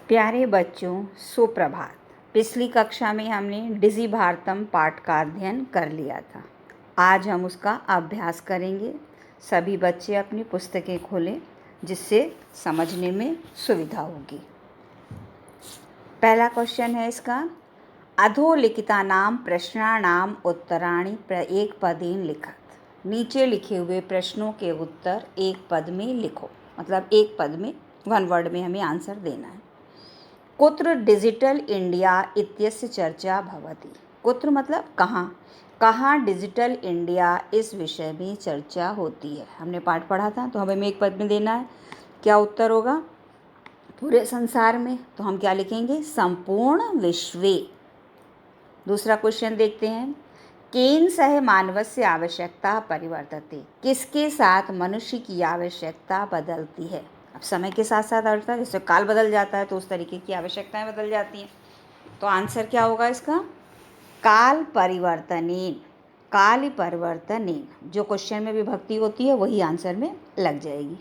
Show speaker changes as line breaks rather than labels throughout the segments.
प्यारे बच्चों, सुप्रभात। पिछली कक्षा में हमने डिज़ी भारतम पाठ का अध्ययन कर लिया था। आज हम उसका अभ्यास करेंगे। सभी बच्चे अपनी पुस्तकें खोलें जिससे समझने में सुविधा होगी। पहला क्वेश्चन है इसका, अधोलिखितानां प्रश्नानां उत्तराणि एकपदेन लिखत। नीचे लिखे हुए प्रश्नों के उत्तर एक पद में लिखो। मतलब एक पद में, वन वर्ड में हमें आंसर देना है। कुत्र डिजिटल इंडिया इत्यस्य चर्चा भवति। कुत्र मतलब कहाँ, कहाँ डिजिटल इंडिया इस विषय में चर्चा होती है। हमने पाठ पढ़ा था, तो हमें एक पद में देना है। क्या उत्तर होगा? पूरे संसार में। तो हम क्या लिखेंगे? संपूर्ण विश्वे। दूसरा क्वेश्चन देखते हैं, केन सह मानवस्य आवश्यकता परिवर्तते। किसके साथ मनुष्य की आवश्यकता बदलती है? अब समय के साथ साथ अर्थात जैसे काल बदल जाता है तो उस तरीके की आवश्यकताएं बदल जाती हैं। तो आंसर क्या होगा इसका? काल परिवर्तनेन। काल परिवर्तनेन, जो क्वेश्चन में विभक्ति होती है वही आंसर में लग जाएगी।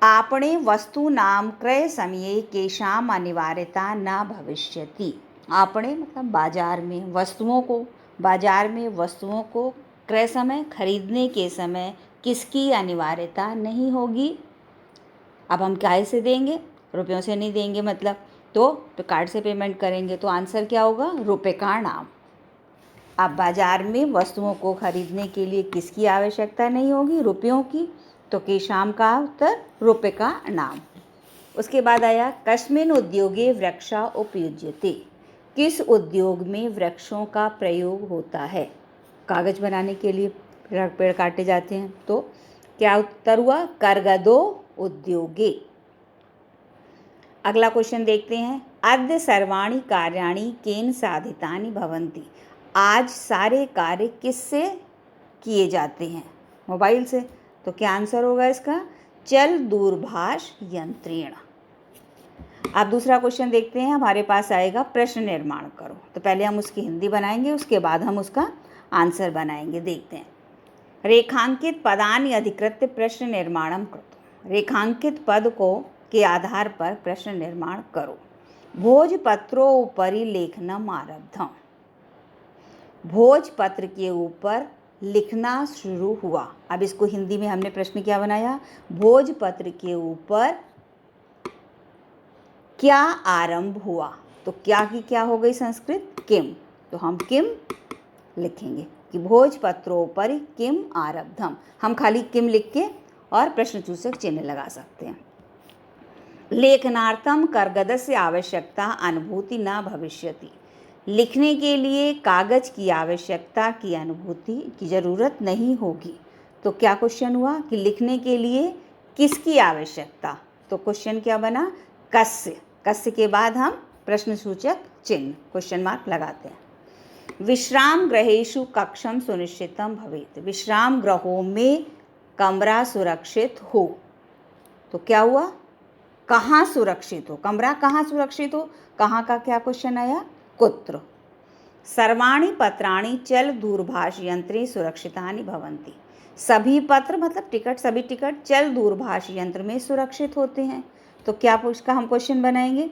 आपणे वस्तूनां क्रय समये केषाम् अनिवार्यता न भविष्यति। आपणे मतलब बाजार में, वस्तुओं को क्रय समय, खरीदने के समय किसकी अनिवार्यता नहीं होगी। अब हम क्या से देंगे? रुपयों से नहीं देंगे, मतलब तो कार्ड से पेमेंट करेंगे। तो आंसर क्या होगा? रुपये का नाम। अब बाजार में वस्तुओं को खरीदने के लिए किसकी आवश्यकता नहीं होगी? रुपयों की। तो केशाम का उत्तर रुपये का नाम। उसके बाद आया, कस्मिन् उद्योगे वृक्षा उपयुज्यते। किस उद्योग में वृक्षों का प्रयोग होता है? कागज बनाने के लिए पेड़ काटे जाते हैं। तो क्या उत्तर हुआ? कर्गदो उद्योगे। अगला क्वेश्चन देखते हैं, अद्य सर्वाणि कार्याणि केन साधितानि भवन्ति। आज सारे कार्य किससे किए जाते हैं? मोबाइल से। तो क्या आंसर होगा इसका? चल दूरभाष यंत्रेण। अब दूसरा क्वेश्चन देखते हैं, हमारे पास आएगा प्रश्न निर्माण करो। तो पहले हम उसकी हिंदी बनाएंगे, उसके बाद हम उसका आंसर बनाएंगे। देखते हैं, रेखांकित पदानि अधिकृत्य प्रश्न निर्माणम कृतो। रेखांकित पद को के आधार पर प्रश्न निर्माण करो। भोजपत्रोपरि लेखनम आरब्धम। भोजपत्र के ऊपर लिखना शुरू हुआ। अब इसको हिंदी में हमने प्रश्न क्या बनाया? भोजपत्र के ऊपर क्या आरंभ हुआ। तो क्या की क्या हो गई संस्कृत? किम। तो हम किम लिखेंगे कि भोजपत्रोपरि किम आरब्धम। हम खाली किम लिख के और प्रश्नसूचक चिन्ह लगा सकते हैं। लेखनार्थम कर्गदस्य आवश्यकता अनुभूति न भविष्यति। लिखने के लिए कागज की आवश्यकता की अनुभूति की जरूरत नहीं होगी। तो क्या क्वेश्चन हुआ कि लिखने के लिए किसकी आवश्यकता? तो क्वेश्चन क्या बना? कस्य। कस्य के बाद हम प्रश्नसूचक चिन्ह क्वेश्चन मार्क लगाते हैं। विश्राम गृहेषु कक्षम सुनिश्चितम भवेत्। विश्राम गृहों में कमरा सुरक्षित हो। तो क्या हुआ? कहाँ सुरक्षित हो? कमरा कहाँ सुरक्षित हो? कहाँ का क्या क्वेश्चन आया? कुत्र। सर्वाणि पत्राणि चल दूरभाष यंत्रे सुरक्षितानि भवन्ति। सभी पत्र मतलब टिकट, सभी टिकट चल दूरभाष यंत्र में सुरक्षित होते हैं। तो क्या उसका हम क्वेश्चन बनाएंगे?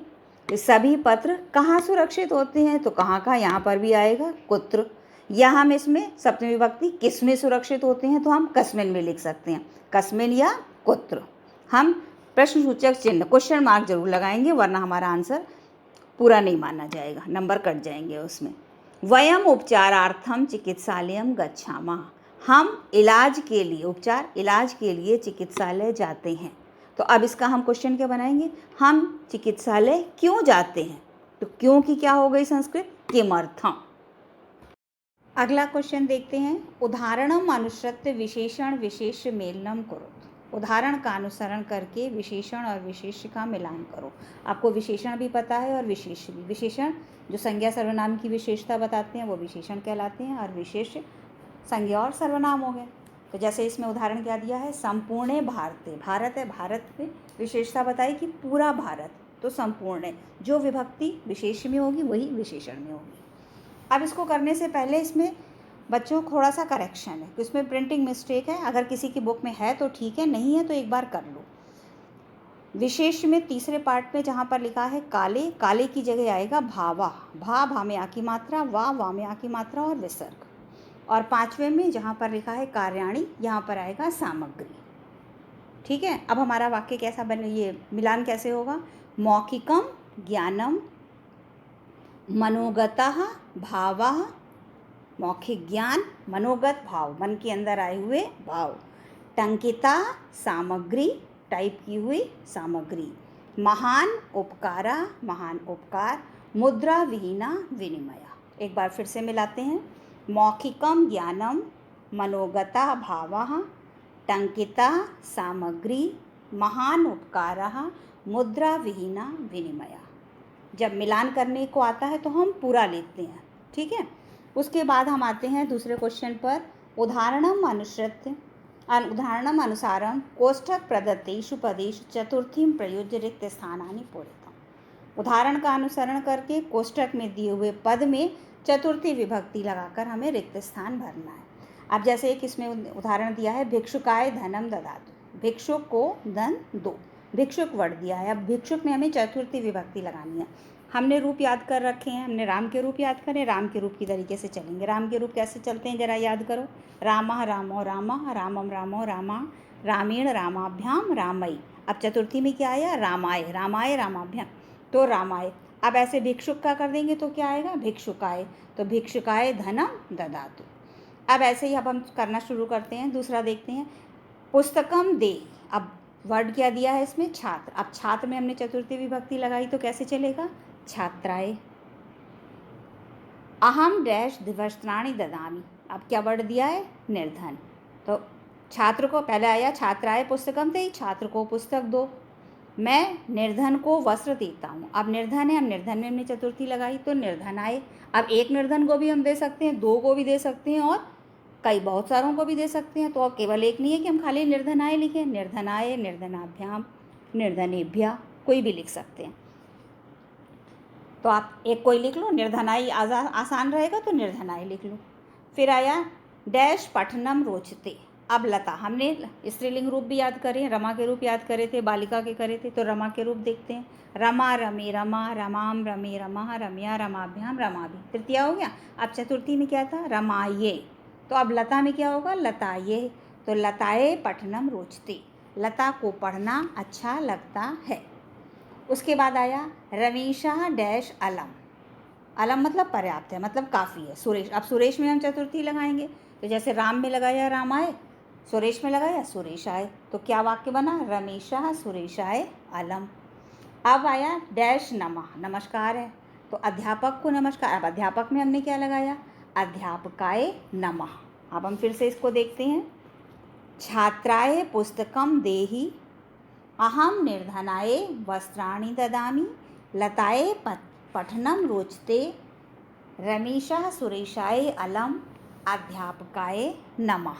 सभी पत्र कहाँ सुरक्षित होते हैं? तो कहाँ का यहाँ पर भी आएगा? कुत्र। या हम इसमें सप्तमी विभक्ति किस में सुरक्षित होते हैं? तो हम कस्मिन में लिख सकते हैं, कस्मिन या कुत्र। हम प्रश्नसूचक चिन्ह क्वेश्चन मार्क जरूर लगाएंगे, वरना हमारा आंसर पूरा नहीं माना जाएगा, नंबर कट जाएंगे उसमें। वयम उपचारार्थम चिकित्सालयम गच्छामः। हम इलाज के लिए, उपचार इलाज के लिए चिकित्सालय जाते हैं। तो अब इसका हम क्वेश्चन क्या बनाएंगे? हम चिकित्सालय क्यों जाते हैं? तो क्यों की क्या हो गई संस्कृत? किमर्थम। अगला क्वेश्चन देखते हैं, उदाहरणम अनुसृत्य विशेषण विशेष मेलनम करो। उदाहरण का अनुसरण करके विशेषण और विशेष का मिलान करो। आपको विशेषण भी पता है और विशेष भी। विशेषण जो संज्ञा सर्वनाम की विशेषता बताते हैं वो विशेषण कहलाते हैं, और विशेष संज्ञा और सर्वनाम हो गए। तो जैसे इसमें उदाहरण क्या दिया है? संपूर्ण भारत। भारत है, भारत में विशेषता बताई कि पूरा भारत, तो संपूर्ण है। जो विभक्ति विशेष में होगी वही विशेषण में होगी। अब इसको करने से पहले इसमें बच्चों थोड़ा सा करेक्शन है, तो इसमें प्रिंटिंग मिस्टेक है। अगर किसी की बुक में है तो ठीक है, नहीं है तो एक बार कर लो। विशेष में तीसरे पार्ट में जहाँ पर लिखा है काले, काले की जगह आएगा भावा, भा में आ की मात्रा, वा में आ की मात्रा और विसर्ग। और पांचवें में जहाँ पर लिखा है कार्याणी, यहाँ पर आएगा सामग्री। ठीक है, अब हमारा वाक्य कैसा बने, ये मिलान कैसे होगा? मौखिकम ज्ञानम मनोगतः भावः, मौखिक ज्ञान, मनोगत भाव, मन के अंदर आए हुए भाव, टंकिता सामग्री, टाइप की हुई सामग्री, महान उपकारा, महान उपकार, मुद्रा विहीना विनिमया। एक बार फिर से मिलाते हैं। मौखिकम ज्ञानम मनोगता भावः, टंकिता सामग्री, महान उपकारः, मुद्रा विहीना विनिमया। जब मिलान करने को आता है तो हम पूरा लेते हैं। ठीक है, उसके बाद हम आते हैं दूसरे क्वेश्चन पर। उदाहरणम अनुसृत्य, उदाहरणम अनुसारम कोष्ठक प्रदत्तेषु पदेषु चतुर्थीं प्रयुज्य रिक्त स्थानानि पूरितम्। उदाहरण का अनुसरण करके कोष्ठक में दिए हुए पद में चतुर्थी विभक्ति लगाकर हमें रिक्त स्थान भरना है। अब जैसे एक इसमें उदाहरण दिया है, भिक्षुकाय धनम ददातु, भिक्षुक को धन दो, भिक्षुक वर्ड दिया है। अब भिक्षुक में हमें चतुर्थी विभक्ति लगानी है। हमने रूप याद कर रखे हैं, हमने राम के रूप याद करें, राम के रूप की तरीके से चलेंगे। राम के रूप कैसे चलते हैं जरा याद करो। रामः रामो रामः, रामम रामो रामा, रामेण रामाभ्याम रामई। अब चतुर्थी में क्या आया? रामाय, रामाय रामाभ्याम, तो रामाय। अब ऐसे भिक्षुक का कर देंगे तो क्या आएगा? भिक्षुकाय, तो भिक्षुकाय धनम ददातु। अब ऐसे ही अब हम करना शुरू करते हैं। दूसरा देखते हैं, पुस्तकम दे। अब वर्ड क्या दिया है इसमें? छात्र। अब छात्र में हमने चतुर्थी विभक्ति लगाई तो कैसे चलेगा? छात्राय। अहम डैश वस्त्राणि ददामि। अब क्या वर्ड दिया है? निर्धन। तो छात्र को पहले आया छात्राय पुस्तकम दे, छात्र को पुस्तक दो। मैं निर्धन को वस्त्र देता हूँ। अब निर्धन है, अब निर्धन में हमने चतुर्थी लगाई तो निर्धनाय। अब एक निर्धन को भी हम दे सकते हैं, दो को भी दे सकते हैं और कई बहुत सारों को भी दे सकते हैं। तो अब केवल एक नहीं है कि हम खाली निर्धनाय लिखें, निर्धनाय, निर्धनाभ्याम, निर्धनेभ्या, कोई भी लिख सकते हैं। तो आप एक कोई लिख लो, निर्धनाई आसान रहेगा तो निर्धनाई लिख लो। फिर आया डैश पठनम रोचते। अब लता, हमने स्त्रीलिंग रूप भी याद करें, रमा के रूप याद करे थे, बालिका के करे थे, तो रमा के रूप देखते हैं। रमा रमे रमा, रमाम रमे रमा, रम्या रमाभ्याम रमाभि। तृतीया हो गया। अब चतुर्थी में क्या था? रमाये। तो अब लता में क्या होगा? लताये। तो लताए पठनम रोचते, लता को पढ़ना अच्छा लगता है। उसके बाद आया रमेशा डैश अलम। अलम मतलब पर्याप्त है, मतलब काफ़ी है। सुरेश, अब सुरेश में हम चतुर्थी लगाएंगे तो जैसे राम में लगाया रामाय, सुरेश में लगाया सुरेशाय, तो क्या वाक्य बना? रमेशा सुरेशाय अलम। अब आया डैश नमः, नमस्कार है तो अध्यापक को नमस्कार। अब अध्यापक में हमने क्या लगाया? अध्यापकाय नमः। अब हम फिर से इसको देखते हैं। छात्राय पुस्तकम देहि, अहम निर्धनाय वस्त्राणि ददामि, लताय पठनम रोचते, रमेशः सुरेशाय अलम, अध्यापकाय नमः।